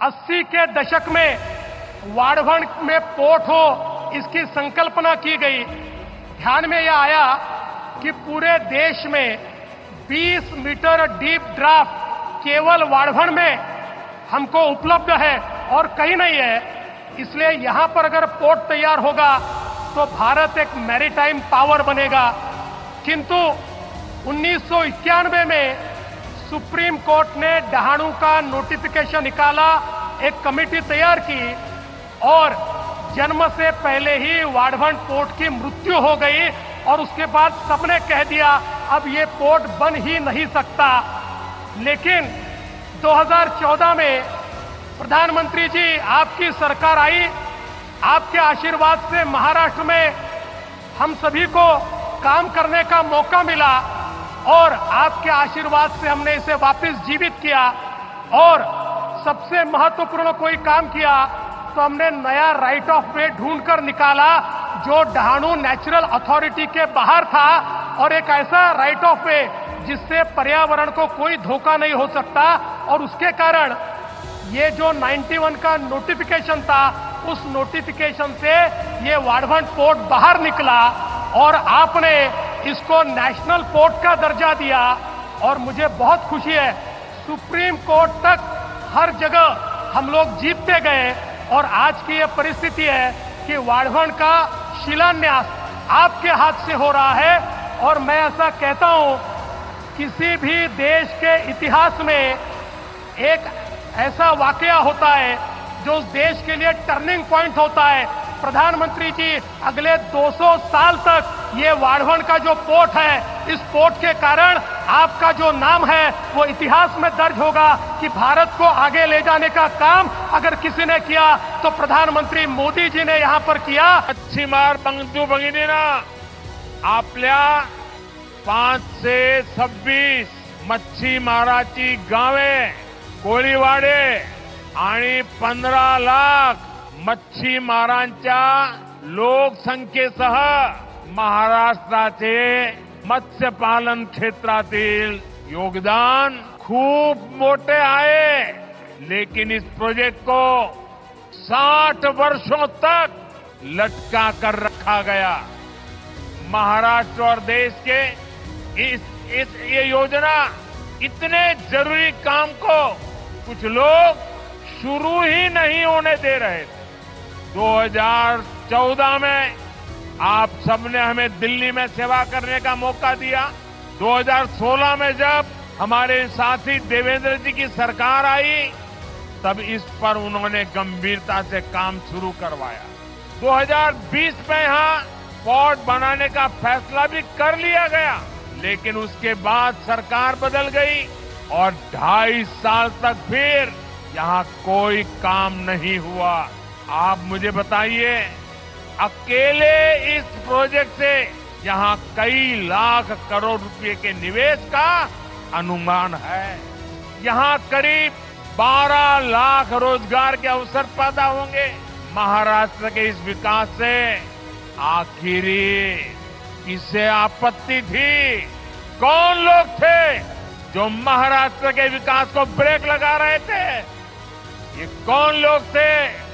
80 के दशक में वाड़भन में पोर्ट हो, इसकी संकल्पना की गई। ध्यान में यह आया कि पूरे देश में 20 मीटर डीप ड्राफ्ट केवल वाड़भन में हमको उपलब्ध है और कहीं नहीं है। इसलिए यहां पर अगर पोर्ट तैयार होगा तो भारत एक मैरीटाइम पावर बनेगा। किंतु 1991 में सुप्रीम कोर्ट ने डहाणू का नोटिफिकेशन निकाला, एक कमेटी तैयार की और जन्म से पहले ही वाड़भन पोर्ट की मृत्यु हो गई और उसके बाद सबने कह दिया अब ये पोर्ट बन ही नहीं सकता। लेकिन 2014 में प्रधानमंत्री जी आपकी सरकार आई, आपके आशीर्वाद से महाराष्ट्र में हम सभी को काम करने का मौका मिला और आपके आशीर्वाद से हमने इसे वापस जीवित किया। और सबसे महत्वपूर्ण कोई काम किया तो हमने नया राइट ऑफ वे ढूंढकर निकाला जो डहाणू नेचुरल अथॉरिटी के बाहर था और एक ऐसा राइट ऑफ वे जिससे पर्यावरण को कोई धोखा नहीं हो सकता। और उसके कारण ये जो 91 का नोटिफिकेशन था, उस नोटिफिकेशन से ये वाड़भन पोर्ट बाहर निकला और आपने इसको नेशनल पोर्ट का दर्जा दिया। और मुझे बहुत खुशी है, सुप्रीम कोर्ट तक हर जगह हम लोग जीतते गए और आज की ये परिस्थिति है कि वाड़भन का शिलान्यास आपके हाथ से हो रहा है। और मैं ऐसा कहता हूं, किसी भी देश के इतिहास में एक ऐसा वाकया होता है जो उस देश के लिए टर्निंग पॉइंट होता है। प्रधानमंत्री जी अगले 200 साल तक ये वाड़भन का जो पोर्ट है, इस पोर्ट के कारण आपका जो नाम है वो इतिहास में दर्ज होगा कि भारत को आगे ले जाने का काम अगर किसी ने किया तो प्रधानमंत्री मोदी जी ने यहां पर किया। मच्छीमार बंधू भगिनींना, आपल्या 5 से 26 मच्छीमाराची गावे, कोळीवाडे आणि 15 लाख मच्छीमारांच्या लोकसंख्येसह महाराष्ट्राचे मत्स्यपालन क्षेत्रातील योगदान खूप मोठे आहे। लेकिन इस प्रोजेक्ट को 60 वर्षों तक लटका कर रखा गया। महाराष्ट्र और देश के ये योजना इतने जरूरी काम को कुछ लोग शुरू ही नहीं होने दे रहे थे। 2014 में आप सबने हमें दिल्ली में सेवा करने का मौका दिया। 2016 में जब हमारे साथी देवेंद्र जी की सरकार आई तब इस पर उन्होंने गंभीरता से काम शुरू करवाया। 2020 में यहां पोर्ट बनाने का फैसला भी कर लिया गया, लेकिन उसके बाद सरकार बदल गई और 2.5 साल तक फिर यहां कोई काम नहीं हुआ। आप मुझे बताइए, अकेले इस प्रोजेक्ट से यहां कई लाख करोड़ रुपए के निवेश का अनुमान है। यहां करीब 12 लाख रोजगार के अवसर पैदा होंगे। महाराष्ट्र के इस विकास से आखिरी किसे आपत्ति थी? कौन लोग थे जो महाराष्ट्र के विकास को ब्रेक लगा रहे थे? ये कौन लोग थे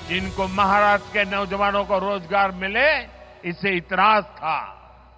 जिनको महाराष्ट्र के नौजवानों को रोजगार मिले, इससे इतराज था।